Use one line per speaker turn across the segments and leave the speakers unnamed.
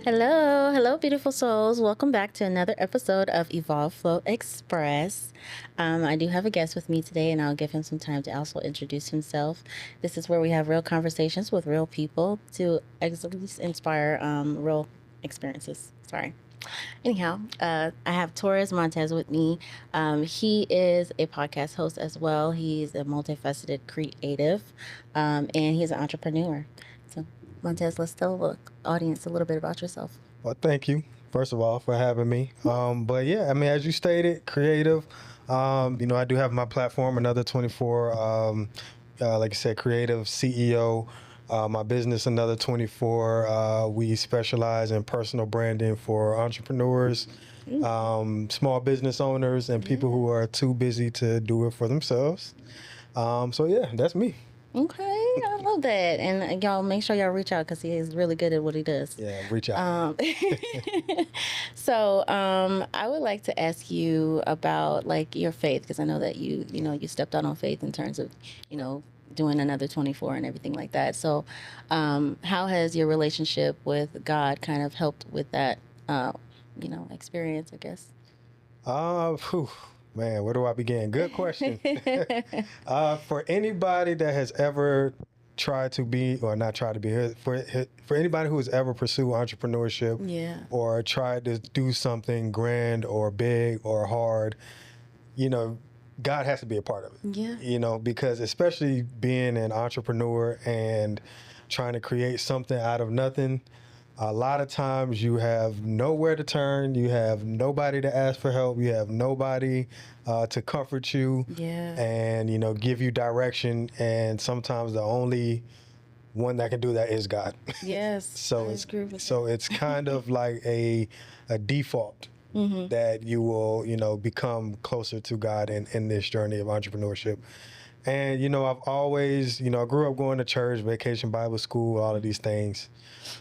Hello, beautiful souls. Welcome back to another episode of Evolve Flow Express. I do have a guest with me today, and I'll give him some time to also introduce himself. This is where we have real conversations with real people to at least inspire real experiences. Sorry. Anyhow, I have Toris Montez with me. He is a podcast host as well. He's a multifaceted creative, and he's an entrepreneur. So, Montez, let's tell the audience a little bit about yourself.
Well, thank you, first of all, for having me. But yeah, I mean, as you stated, creative. I do have my platform, Another 24. Like I said, creative CEO. My business, Another 24. We specialize in personal branding for entrepreneurs, small business owners, and people who are too busy to do it for themselves. So yeah, that's me.
Okay, I love that. And y'all make sure y'all reach out because he is really good at what he does.
Yeah, reach out.
So I would like to ask you about like your faith, because I know that you stepped out on faith in terms of, doing Another 24 and everything like that. So how has your relationship with God kind of helped with that, experience, I guess?
Man, where do I begin? Good question. For anybody that has ever tried to be, or not tried to be, for anybody who has ever pursued entrepreneurship, or tried to do something grand or big or hard, God has to be a part of it.
Yeah.
Because especially being an entrepreneur and trying to create something out of nothing, a lot of times you have nowhere to turn. You have nobody to ask for help. You have nobody to comfort you and, give you direction. And sometimes the only one that can do that is God.
Yes.
So it's kind of like a default that you will, become closer to God in this journey of entrepreneurship. And, I've always, I grew up going to church, vacation Bible school, all of these things.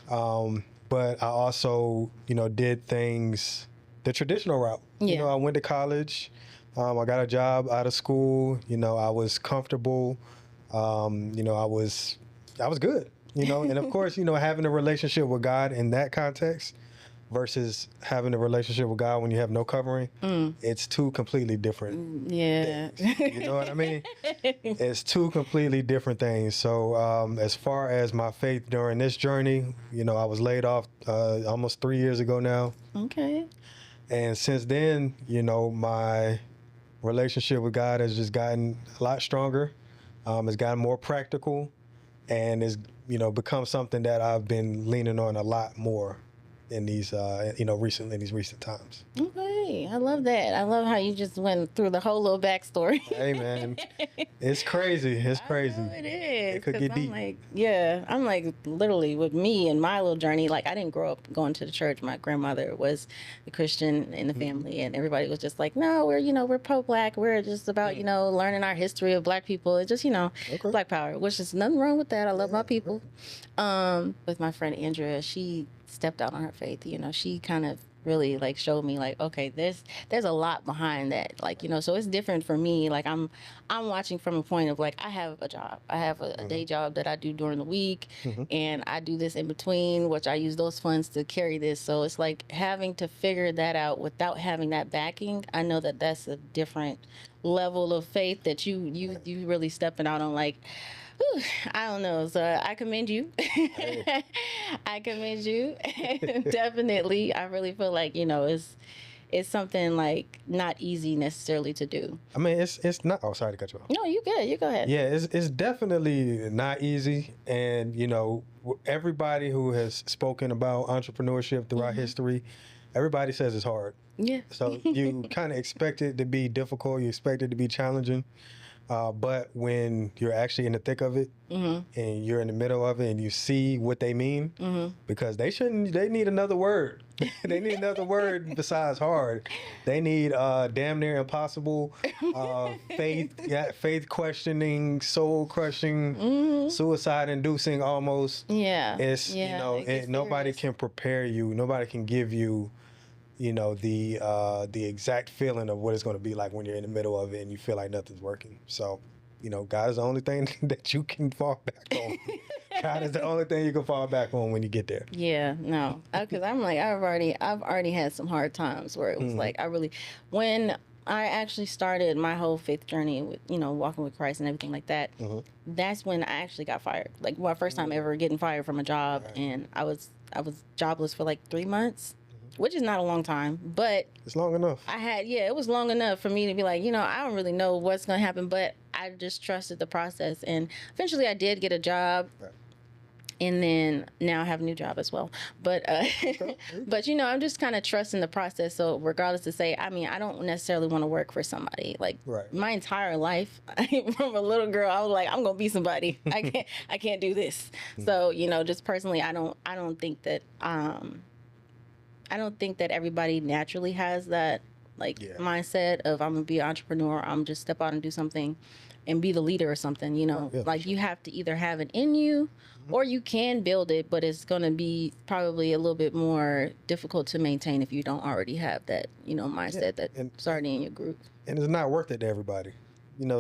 But I also, did things the traditional route.
Yeah.
I went to college. I got a job out of school. I was comfortable. I was good, and of course, having a relationship with God in that context versus having a relationship with God when you have no covering, it's two completely different things. You know what I mean? It's two completely different things. So as far as my faith during this journey, I was laid off almost 3 years ago now.
Okay.
And since then, my relationship with God has just gotten a lot stronger. It's gotten more practical, and it's, become something that I've been leaning on a lot more in these, recent times.
Okay, I love that. I love how you just went through the whole little backstory.
Hey, man, it's crazy. It's crazy.
I know it is.
It could get deep.
I'm like literally with me and my little journey. Like I didn't grow up going to the church. My grandmother was a Christian in the family, and everybody was just like, no, we're pro-black. We're just about learning our history of black people. It's just Black power, which is nothing wrong with that. I love my people. With my friend Andrea, she stepped out on her faith. She kind of really like showed me like, okay, there's a lot behind that. Like, so it's different for me. Like I'm watching from a point of like, I have a job. I have a day job that I do during the week, and I do this in between, which I use those funds to carry this. So it's like having to figure that out without having that backing. I know that that's a different level of faith that you really stepping out on. Like, I don't know. So I commend you. I commend you. Definitely. I really feel like, it's something like not easy necessarily to do.
I mean, it's not. Oh, sorry to cut you off.
No, you good. You go ahead.
Yeah, it's definitely not easy. And, everybody who has spoken about entrepreneurship throughout history, everybody says it's hard.
Yeah.
So you kind of expect it to be difficult. You expect it to be challenging. But when you're actually in the thick of it and you're in the middle of it and you see what they mean, because they need another word. They need another word besides hard. They need damn near impossible, faith questioning, soul crushing, suicide inducing almost.
Yeah.
It's, nobody can prepare you. Nobody can give you the exact feeling of what it's going to be like when you're in the middle of it and you feel like nothing's working. So, God is the only thing that you can fall back on God is the only thing you can fall back on when you get there.
Yeah, no, because I'm like I've already had some hard times where it was like when I actually started my whole faith journey with walking with Christ and everything like that. That's when I actually got fired. Like my first time ever getting fired from a job, and I was jobless for like 3 months, which is not a long time, but
it's long enough.
It was long enough for me to be like, I don't really know what's gonna happen, but I just trusted the process, and eventually I did get a job. Right. And then now I have a new job as well. But, but I'm just kind of trusting the process. So regardless to say, I don't necessarily want to work for somebody. Like my entire life, from a little girl, I was like, I'm going to be somebody. I can't do this. So, just personally, I don't think that, I don't think that everybody naturally has that mindset of I'm going to be an entrepreneur. I'm just step out and do something and be the leader or something, you have to either have it in you or you can build it, but it's going to be probably a little bit more difficult to maintain if you don't already have that, mindset that's already in your group.
And it's not worth it to everybody.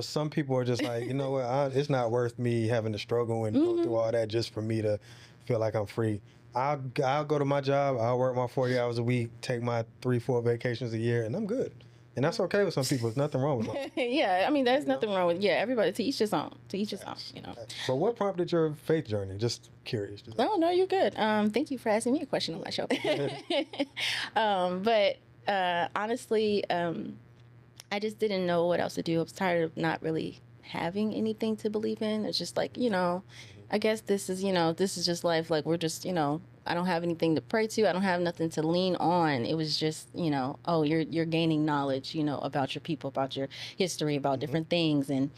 Some people are just like, what, it's not worth me having to struggle and go through all that just for me to feel like I'm free. I'll go to my job, I'll work my 40 hours a week, take my 3-4 vacations a year, and I'm good. And that's okay with some people. There's nothing wrong with that.
Yeah, there's nothing wrong with everybody to each his own. To each his own,
But what prompted your faith journey? Just curious.
No, you're good. Thank you for asking me a question on my show. But honestly, I just didn't know what else to do. I was tired of not really having anything to believe in. It's just like, I guess this is just life. Like we're just, I don't have anything to pray to. I don't have nothing to lean on. It was just, oh, you're gaining knowledge, about your people, about your history, about different things. And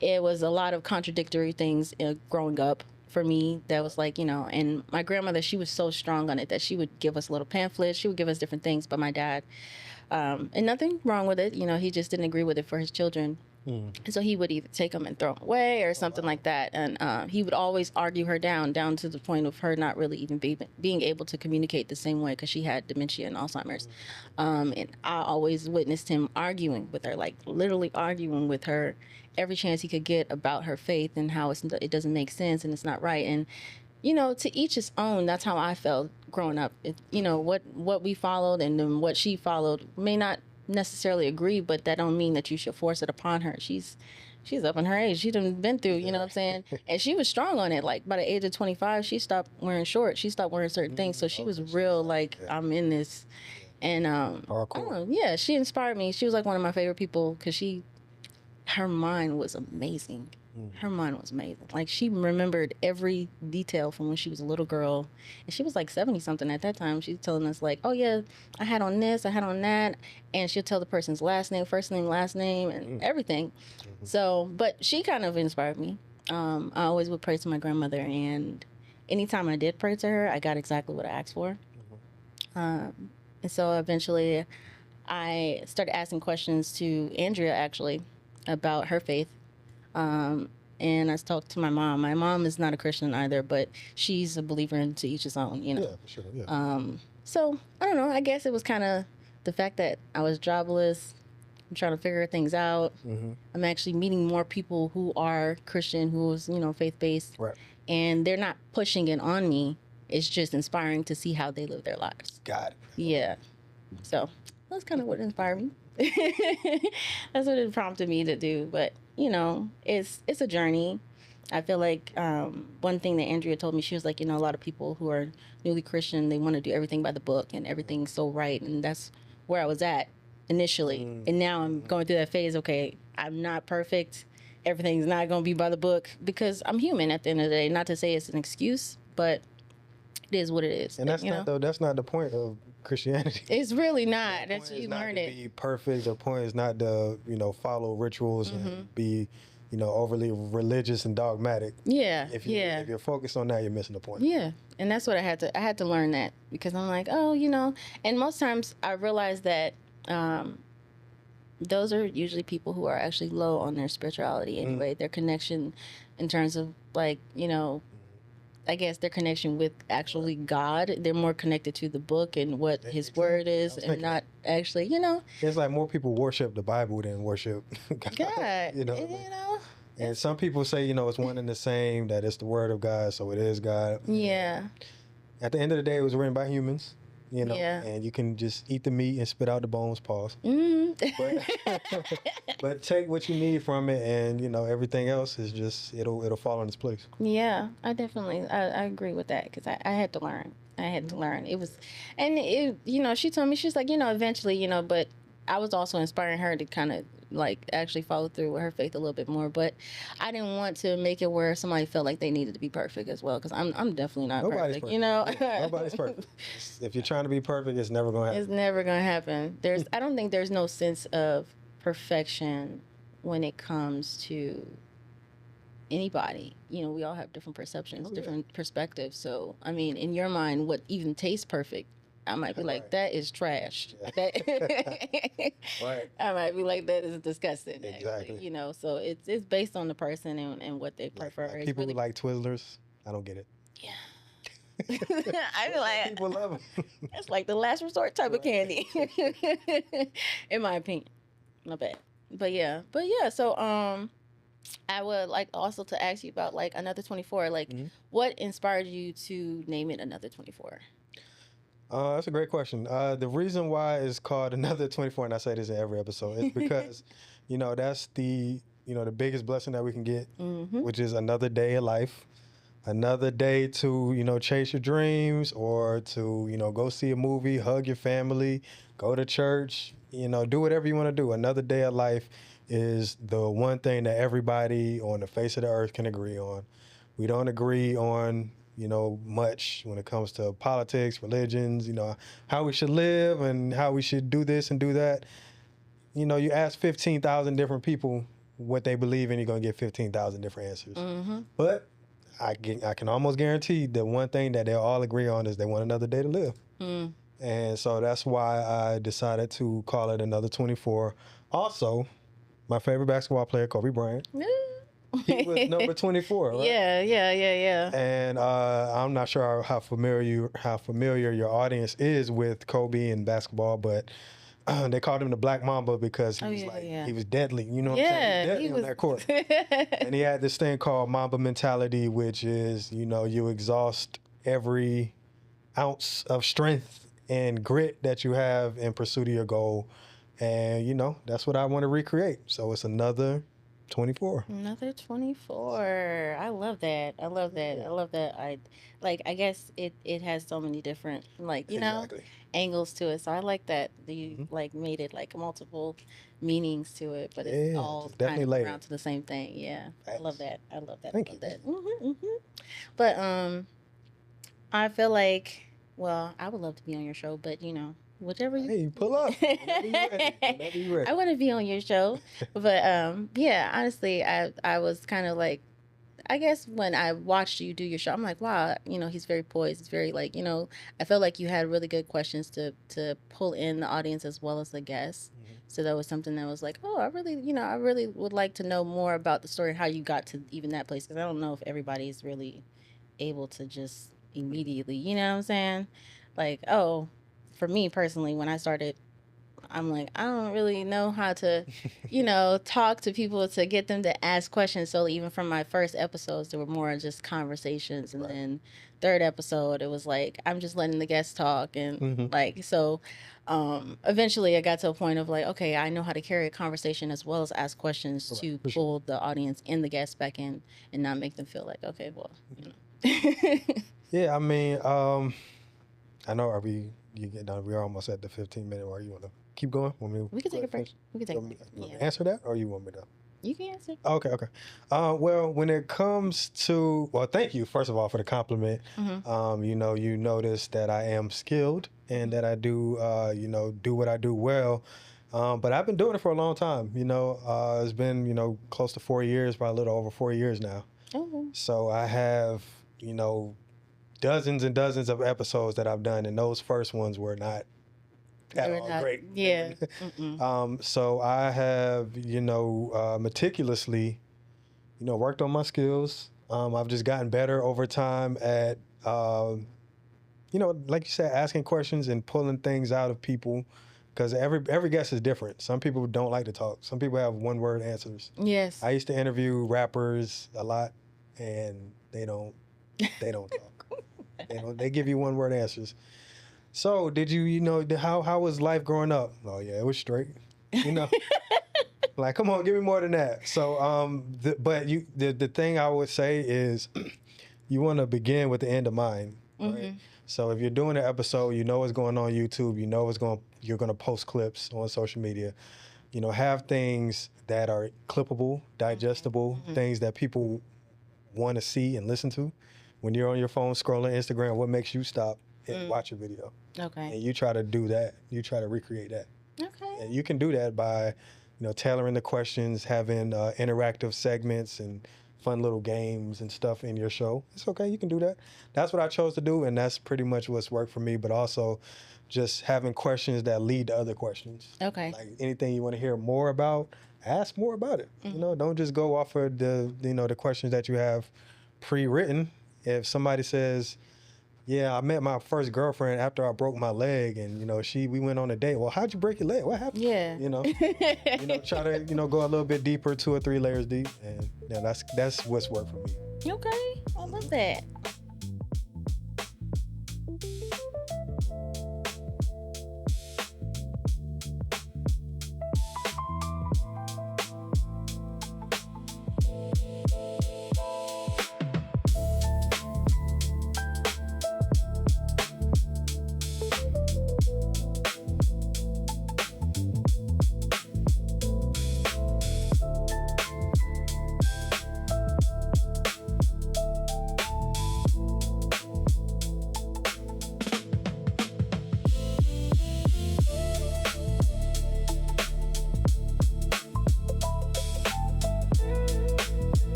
it was a lot of contradictory things growing up for me. That was like, and my grandmother, she was so strong on it that she would give us little pamphlets. She would give us different things. But my dad, and nothing wrong with it. He just didn't agree with it for his children. And so he would either take them and throw them away or something like that. And he would always argue her down to the point of her not really even being able to communicate the same way because she had dementia and Alzheimer's. And I always witnessed him arguing with her, like literally arguing with her every chance he could get about her faith and how it doesn't make sense and it's not right. And, to each his own. That's how I felt growing up. What we followed and then what she followed may not necessarily agree, but that don't mean that you should force it upon her. She's up in her age. She done been through, you know what I'm saying? And she was strong on it. Like by the age of 25, she stopped wearing shorts. She stopped wearing certain things. So she was real like, I'm in this. And I don't know, she inspired me. She was like one of my favorite people because her mind was amazing. Her mind was amazing. Like she remembered every detail from when she was a little girl, and she was like 70 something at that time. She's telling us like, oh yeah, I had on this, I had on that, and she'll tell the person's last name, first name, last name, and everything. So, but she kind of inspired me. I always would pray to my grandmother, and anytime I did pray to her, I got exactly what I asked for. And so eventually, I started asking questions to Andrea actually about her faith. And I talked to my mom. My mom is not a Christian either, but she's a believer in to each his own, Yeah, for sure, yeah. So, I don't know. I guess it was kind of the fact that I was jobless. I'm trying to figure things out. I'm actually meeting more people who are Christian, who's, faith-based. Right. And they're not pushing it on me. It's just inspiring to see how they live their lives.
Got it.
Yeah. So, that's kind of what inspired me. That's what it prompted me to do. But it's a journey. I feel like one thing that Andrea told me, she was like, a lot of people who are newly Christian, they want to do everything by the book and everything's so right. And that's where I was at initially. And now I'm going through that phase. Okay, I'm not perfect. Everything's not going to be by the book because I'm human at the end of the day. Not to say it's an excuse, but it is what it is.
And that's that's not the point of Christianity.
It's really not. That's you learn it.
Be perfect. The point is not to follow rituals and be overly religious and dogmatic.
Yeah.
If you're focused on that, you're missing the point.
Yeah, and that's what I had to learn that because I'm like, and most times I realize that those are usually people who are actually low on their spirituality anyway. Their connection in terms of like I guess their connection with actually God, they're more connected to the book and what his word is and not actually,
It's like more people worship the Bible than worship God.
God,
And some people say, it's one and the same, that it's the word of God, so it is God.
Yeah.
At the end of the day, it was written by humans,
Yeah.
and you can just eat the meat and spit out the bones, pause. But take what you need from it, and everything else is just it'll fall in its place.
Yeah, I definitely I agree with that because I had to learn. I had to learn. It was, and she told me, she's like, eventually, but I was also inspiring her to kind of like actually follow through with her faith a little bit more. But I didn't want to make it where somebody felt like they needed to be perfect as well, because I'm definitely not
Nobody's
perfect.
Yeah, nobody's perfect. If you're trying to be perfect, it's never gonna happen.
It's never gonna happen. I don't think there's no sense of perfection when it comes to anybody. We all have different perceptions, different perspectives. So, I mean, in your mind, what even tastes perfect, I might be like, that is trash.
Yeah. Right.
I might be like, that is disgusting.
Exactly.
Actually, so it's based on the person and what they prefer.
Like people who like Twizzlers, I don't get it.
Yeah. I feel like
people love them.
It's like the last resort type of candy, in my opinion. Not bad, but yeah. So I would like also to ask you about like Another 24. Like, what inspired you to name it Another 24?
That's a great question. The reason why it's called Another 24, and I say this in every episode, is because that's the the biggest blessing that we can get, which is another day of life. Another day to, chase your dreams, or to, go see a movie, hug your family, go to church, do whatever you want to do. Another day of life is the one thing that everybody on the face of the earth can agree on. We don't agree on, much when it comes to politics, religions, how we should live and how we should do this and do that. You ask 15,000 different people what they believe in, you're going to get 15,000 different answers. But I can almost guarantee the one thing that they'll all agree on is they want another day to live. And so that's why I decided to call it Another 24. Also, my favorite basketball player, Kobe Bryant, he was number 24, right?
Yeah.
And I'm not sure how familiar your audience is with Kobe and basketball, but they called him the Black Mamba because he was deadly. You know what I'm saying? Deadly on that court. And he had this thing called Mamba mentality, which is, you exhaust every ounce of strength and grit that you have in pursuit of your goal. And, that's what I want to recreate. So it's Another 24.
Another 24. I love that. I guess it has so many different,
Exactly.
angles to it. So I like that you made it like multiple meanings to it, but it's all kind of around to the same thing. Yeah. Thanks. I love that.
Thank you.
But I feel like, well, I would love to be on your show, but whatever you...
Hey, pull up. Whenever you're ready.
I want to be on your show. But yeah, honestly, I was kind of like, I guess when I watched you do your show, I'm like, wow, he's very poised. He's very I felt like you had really good questions to pull in the audience as well as the guests. So that was something that was like, oh, I really would like to know more about the story, how you got to even that place. Because I don't know if everybody's really able to just immediately, you know what I'm saying? Like, oh, for me personally, when I started, I'm like, I don't really know how to, talk to people to get them to ask questions. So even from my first episodes, there were more just conversations. And then third episode, it was like, I'm just letting the guests talk. And eventually I got to a point of like, okay, I know how to carry a conversation as well as ask questions to pull the audience and the guests back in and not make them feel like, okay, well,
Yeah, I mean, I know you get done. We're almost at the 15-minute mark. You want to keep going?
We can take a break. We can take a break.
You want me to answer that, or you want me to?
You can answer.
Okay. Well, when it comes to, thank you, first of all, for the compliment. You notice that I am skilled and that I do, do what I do well. But I've been doing it for a long time. It's been, close to 4 years, probably a little over 4 years now.
Okay.
So I have, dozens and dozens of episodes that I've done, and those first ones were not at all great.
Yeah.
So I have, meticulously, worked on my skills. I've just gotten better over time at, like you said, asking questions and pulling things out of people because every guest is different. Some people don't like to talk. Some people have one word answers.
Yes.
I used to interview rappers a lot, and they don't talk. They give you one word answers. So did how was life growing up? Oh yeah, it was straight. Like, come on, give me more than that. So the thing I would say is you want to begin with the end in mind, right? So if you're doing an episode, you know what's going on YouTube, you know you're going to post clips on social media. Have things that are clippable, digestible, things that people want to see and listen to. When you're on your phone scrolling Instagram, what makes you stop and watch a video?
Okay.
And you try to do that. You try to recreate that.
Okay.
And you can do that by, tailoring the questions, having interactive segments and fun little games and stuff in your show. It's okay. You can do that. That's what I chose to do, and that's pretty much what's worked for me. But also, just having questions that lead to other questions.
Okay.
Like anything you want to hear more about, ask more about it. Don't just go off of the questions that you have pre-written. If somebody says, yeah, I met my first girlfriend after I broke my leg, and we went on a date. Well, how'd you break your leg? What happened?
Yeah.
Try to go a little bit deeper, 2 or 3 layers deep, and that's what's worked for me.
Okay, I love that.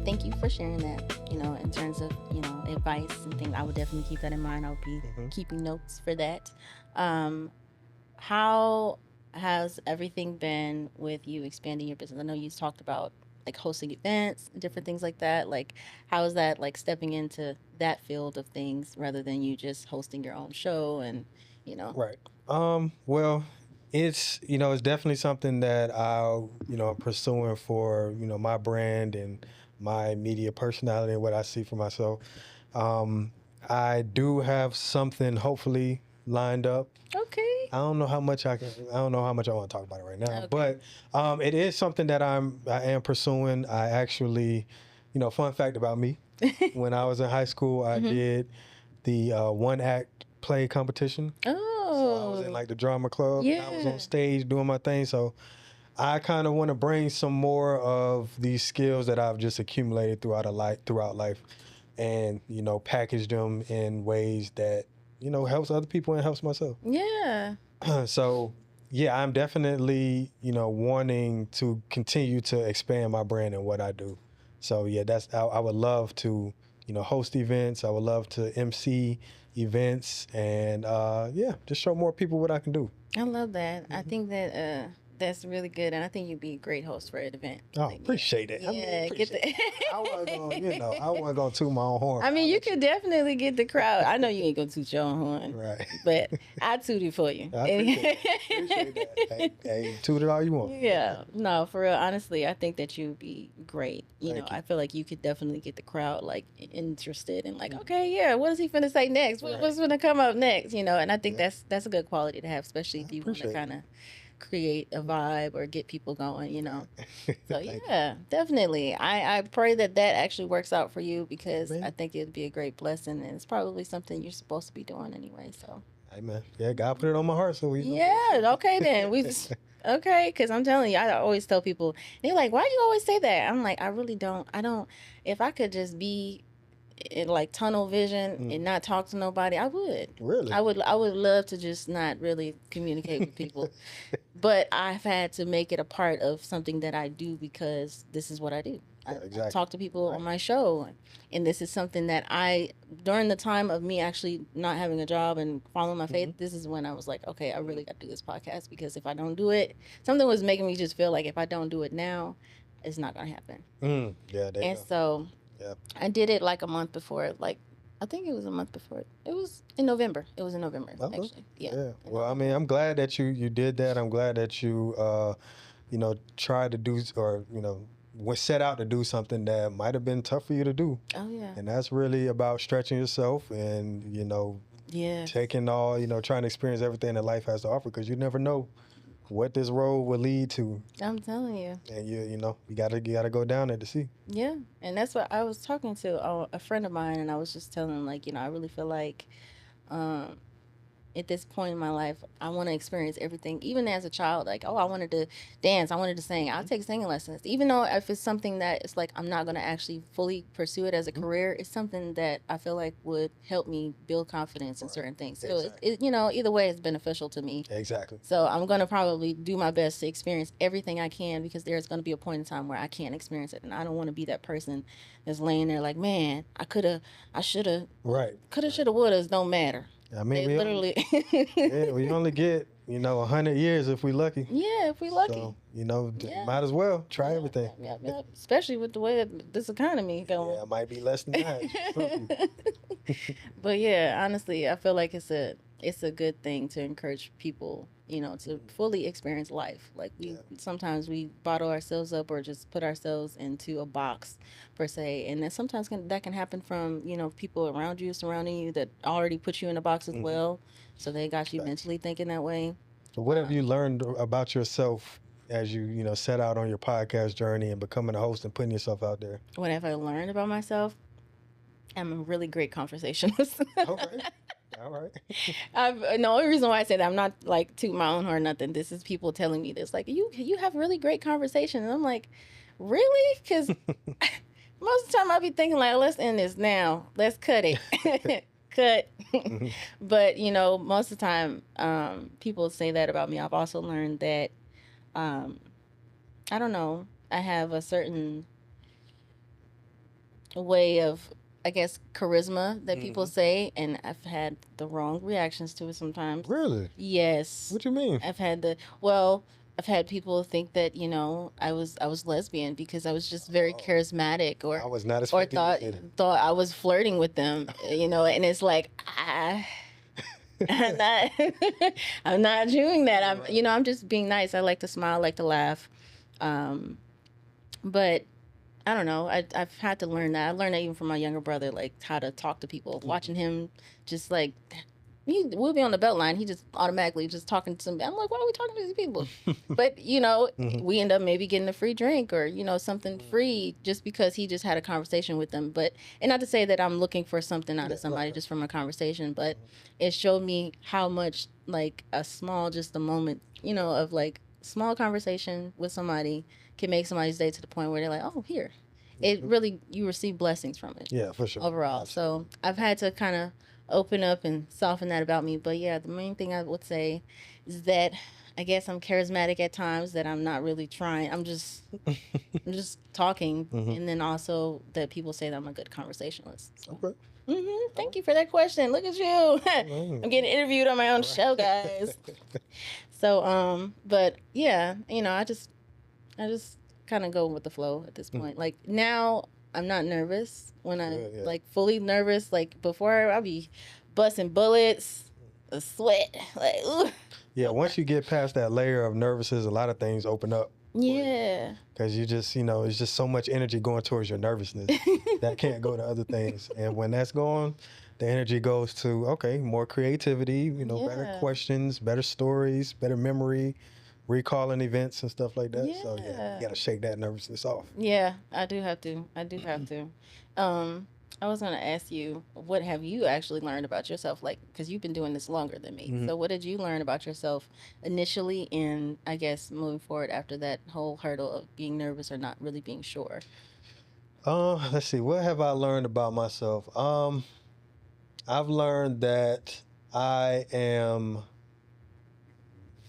Thank you for sharing that, in terms of, advice and things. I would definitely keep that in mind. I would be keeping notes for that. How has everything been with you expanding your business? I know you talked about like hosting events and different things like that. Like, how is that like stepping into that field of things rather than you just hosting your own show and,
Right. Well, it's definitely something that I'm pursuing for my brand and my media personality and what I see for myself. I do have something hopefully lined up.
Okay.
I don't know how much I want to talk about it right now,
Okay.
but it is something that I am pursuing. I actually, fun fact about me, when I was in high school, I did the one act play competition.
Oh.
So I was in like the drama club.
Yeah.
I was on stage doing my thing. So I kind of want to bring some more of these skills that I've just accumulated throughout life, and package them in ways that helps other people and helps myself.
Yeah.
So yeah, I'm definitely wanting to continue to expand my brand and what I do. So yeah, I would love to host events. I would love to MC events, and just show more people what I can do.
I love that. I think that that's really good, and I think you'd be a great host for an event.
Oh, appreciate it.
Yeah,
I wasn't gonna toot my own horn.
I mean, you could definitely get the crowd. I know you ain't gonna toot your own horn,
Right.
but I toot it for you.
I appreciate that. Hey, toot it all you want.
Yeah, no, for real. Honestly, I think that you'd be great.
Thank you.
I feel like you could definitely get the crowd like interested and like, okay, yeah, what is he finna say next? What's gonna come up next? And I think that's a good quality to have, especially if you want to kind of create a vibe or get people going. So yeah, definitely. I pray that actually works out for you, because I think it'd be a great blessing, and it's probably something you're supposed to be doing anyway. So.
Amen. Yeah, God put it on my heart, so we.
Yeah. Okay then. Okay, because I'm telling you, I always tell people, they're like, why do you always say that? I'm like, I really don't. I don't. If I could just be in like tunnel vision and not talk to nobody, I would.
Really?
I would love to just not really communicate with people. But I've had to make it a part of something that I do because this is what I do.
Yeah,
I
exactly.
talk to people
Right.
on my show, and this is something that during the time of me actually not having a job and following my faith, this is when I was like, okay, I really got to do this podcast, because if I don't do it, something was making me just feel like if I don't do it now, it's not gonna happen.
Yeah, there you
And
go.
so
Yeah.
I did it like a month before, like I think it was a month before. It was in November. It was in November,
Okay.
actually. Yeah.
Yeah. Well, I mean, I'm glad that you did that. I'm glad that you you know, tried to do, or you know, set out to do something that might have been tough for you to do.
Oh yeah.
And that's really about stretching yourself and, you know,
Yeah.
taking all, you know, trying to experience everything that life has to offer, because you never know what this road will lead to.
I'm telling you.
And you know, you gotta go down there to see.
Yeah. And that's what I was talking to a friend of mine, and I was just telling him, like, I really feel like um, at this point in my life, I want to experience everything. Even as a child, like, oh, I wanted to dance, I wanted to sing. I'll take singing lessons, even though if it's something that it's like I'm not going to actually fully pursue it as a career. It's something that I feel like would help me build confidence in certain things. So
Exactly.
either way, it's beneficial to me.
Exactly.
So I'm going to probably do my best to experience everything I can, because there's going to be a point in time where I can't experience it, and I don't want to be that person that's laying there like, man, I should have,
Right.
should have, would have, don't matter.
I mean,
They literally.
we only get, you know, 100 years if we lucky.
Yeah, if we lucky.
So, you know,
Yeah.
might as well try everything.
Yeah. Especially with the way this economy going.
Yeah, it might be less than that.
But yeah, honestly, I feel like it's a good thing to encourage people, to fully experience life. Like sometimes we bottle ourselves up or just put ourselves into a box per se, and then sometimes that can happen from people around you, surrounding you, that already put you in a box as well. So they got you mentally thinking that way.
So what have you learned about yourself as you set out on your podcast journey and becoming a host and putting yourself out there?
What have I learned about myself? I'm a really great conversationalist.
Okay. All right.
The only reason why I say that, I'm not like toot my own horn or nothing. This is people telling me this, like, you have really great conversation, and I'm like, really? Because most of the time I be thinking like, let's end this now. Let's cut it. Cut. But most of the time, people say that about me. I've also learned that, I don't know, I have a certain way of, I guess, charisma that people say, and I've had the wrong reactions to it sometimes.
Really?
Yes.
What you mean?
I've had people think that I was lesbian because I was just very charismatic, or
I was not
or
expecting
thought I was flirting with them, and it's like I'm not I'm not doing that. I'm just being nice. I like to smile, I like to laugh, but I don't know. I've had to learn that. I learned that even from my younger brother, like how to talk to people. Watching him, just like we'll be on the belt line. He just automatically just talking to somebody. I'm like, why are we talking to these people? But we end up maybe getting a free drink or something free just because he just had a conversation with them. But and not to say that I'm looking for something out of somebody just from a conversation, but it showed me how much like just a moment, of like small conversation with somebody can make somebody's day to the point where they're like, oh, here. It really, you receive blessings from it.
Yeah, for sure.
Overall.
Absolutely.
So I've had to kind of open up and soften that about me. But yeah, the main thing I would say is that I guess I'm charismatic at times, that I'm not really trying. I'm just talking. And then also that people say that I'm a good conversationalist. So.
Okay.
Thank you for that question. Look at you. I'm getting interviewed on my own show, guys. So, but yeah, I just kind of go with the flow at this point. Like now I'm not nervous when I like fully nervous. Like before I'll be busting bullets, a sweat, like, ooh.
Yeah. Once you get past that layer of nervousness, a lot of things open up.
Yeah.
Because you just, it's just so much energy going towards your nervousness that can't go to other things. And when that's gone, the energy goes to, okay, more creativity, better questions, better stories, better memory, recalling events and stuff like that.
Yeah.
So yeah, you got to shake that nervousness off.
Yeah, I do have to. I was going to ask you, what have you actually learned about yourself? Like, because you've been doing this longer than me. So what did you learn about yourself initially, and I guess moving forward after that whole hurdle of being nervous or not really being sure?
Let's see. What have I learned about myself? I've learned that I am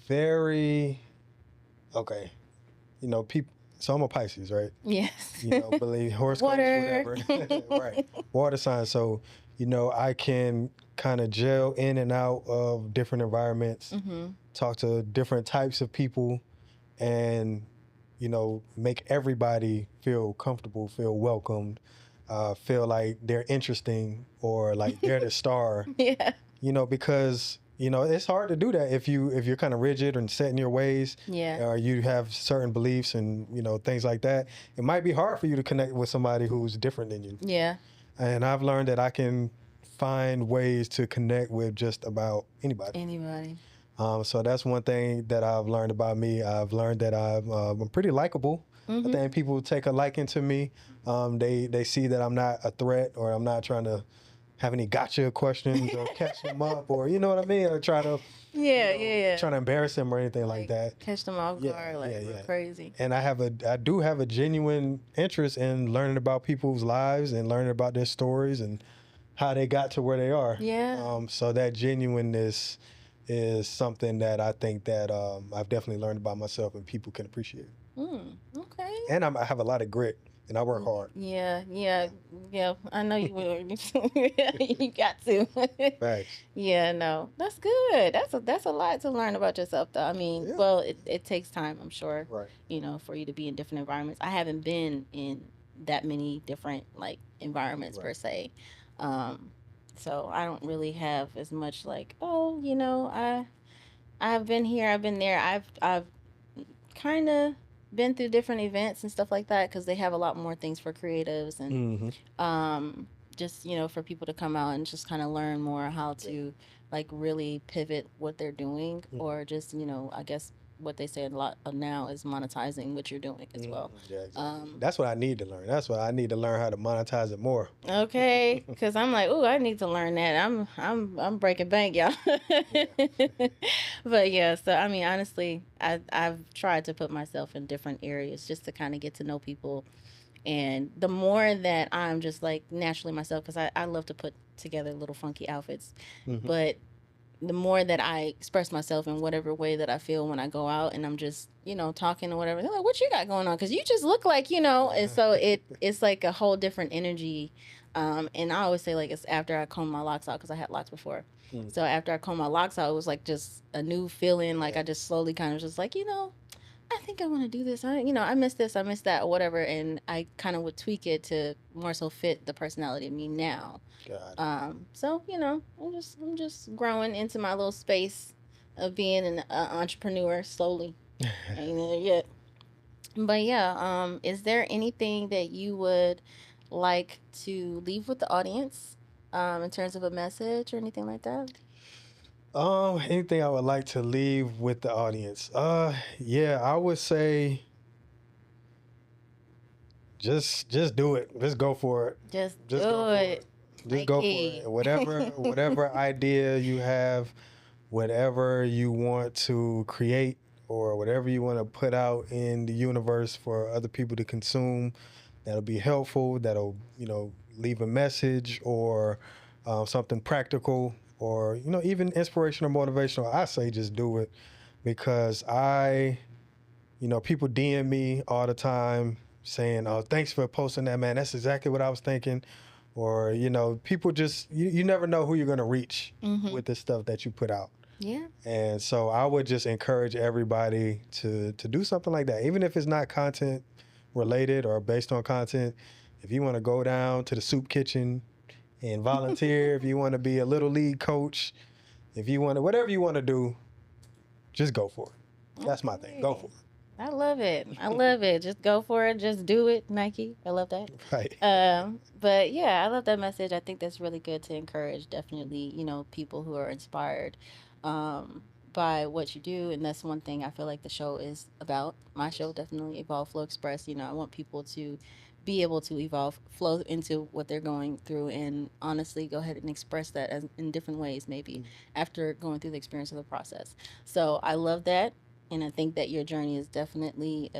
very okay. People. So I'm a Pisces, right?
Yes.
Believe horoscopes,
Water.
whatever. Right. Water sign. So, I can kind of gel in and out of different environments, talk to different types of people, and, make everybody feel comfortable, feel welcomed, feel like they're interesting or like they're the star.
Yeah.
Because it's hard to do that if you're kind of rigid and set in your ways,
Yeah.
or you have certain beliefs and things like that. It might be hard for you to connect with somebody who's different than you.
Yeah.
And I've learned that I can find ways to connect with just about anybody.
Anybody.
So that's one thing that I've learned about me. I've learned that I'm pretty likable. I think people take a liking to me. They see that I'm not a threat, or I'm not trying to have any gotcha questions or catch them up, or you know what I mean, or try to trying to embarrass them or anything like that.
Catch them off guard, we're crazy.
And I do have a genuine interest in learning about people's lives and learning about their stories and how they got to where they are.
Yeah.
So that genuineness is something that I think that I've definitely learned about myself and people can appreciate.
Okay.
And I have a lot of grit and I work hard.
Yeah. I know you will. You got to.
Thanks.
Yeah, no, that's good. That's a lot to learn about yourself, though. I mean,
Yeah.
well, it takes time, I'm sure.
Right.
For you to be in different environments. I haven't been in that many different environments per
Right.
se, so I don't really have as much I've been here, I've been there, I've kind of been through different events and stuff like that because they have a lot more things for creatives and just for people to come out and just kind of learn more how to really pivot what they're doing or just I guess what they say a lot of now is monetizing what you're doing as well.
Yeah, exactly. That's what I need to learn. That's what I need to learn, how to monetize it more.
Okay, because I'm like, oh, I need to learn that. I'm breaking bank, y'all. But yeah, so I mean, honestly, I've tried to put myself in different areas just to kind of get to know people, and the more that I'm just naturally myself, because I love to put together little funky outfits, but the more that I express myself in whatever way that I feel when I go out and I'm just, talking or whatever, they're like, what you got going on? Because you just look like, and so it's like a whole different energy. And I always say, it's after I comb my locks out, because I had locks before. So after I comb my locks out, it was just a new feeling. I just slowly kind of just I think I want to do this. I miss this, I miss that, or whatever. And I kind of would tweak it to more so fit the personality of me now. So I'm just growing into my little space of being an entrepreneur slowly. Ain't there yet. But yeah, is there anything that you would like to leave with the audience, in terms of a message or anything like that?
Anything I would like to leave with the audience? Yeah, I would say just do it. Just go for it.
Just
do
do it.
Just go for it. Whatever idea you have, whatever you want to create, or whatever you want to put out in the universe for other people to consume, that'll be helpful, that'll, leave a message or something practical or, even inspirational, motivational. I say just do it because people DM me all the time saying, oh, thanks for posting that, man. That's exactly what I was thinking. Or, people just, you never know who you're going to reach with the stuff that you put out.
Yeah.
And so I would just encourage everybody to do something like that, even if it's not content related or based on content. If you want to go down to the soup kitchen and volunteer, if you want to be a little league coach, if you want to, whatever you want to do, just go for it. That's my thing. Go for it.
I love it. I love it. Just go for it. Just do it, Nike. I love that.
Right.
But yeah, I love that message. I think that's really good to encourage, definitely, people who are inspired by what you do. And that's one thing I feel like the show is about. My show, definitely Evolve, Flow, Express. I want people to be able to evolve, flow into what they're going through, and honestly go ahead and express that in different ways, maybe after going through the experience of the process. So I love that. And I think that your journey is definitely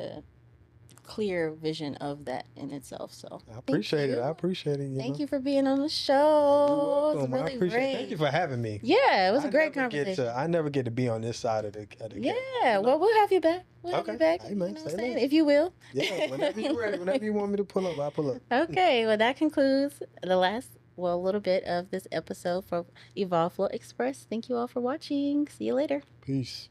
clear vision of that in itself. So
I appreciate it. I appreciate it.
Thank you for being on the show.
You're welcome.
It's really
I appreciate it.
great.
Thank you for having me.
Yeah, it was a great conversation.
I never get to be on this side of the
Yeah,
camera,
well, we'll have you back. We'll have you back.
Hey, man,
you know what I'm saying?
less.
If you will.
Yeah, whenever you're ready, whenever you want me to pull up, I'll pull up.
Okay, well, that concludes the a little bit of this episode for Evolve Flow Express. Thank you all for watching. See you later.
Peace.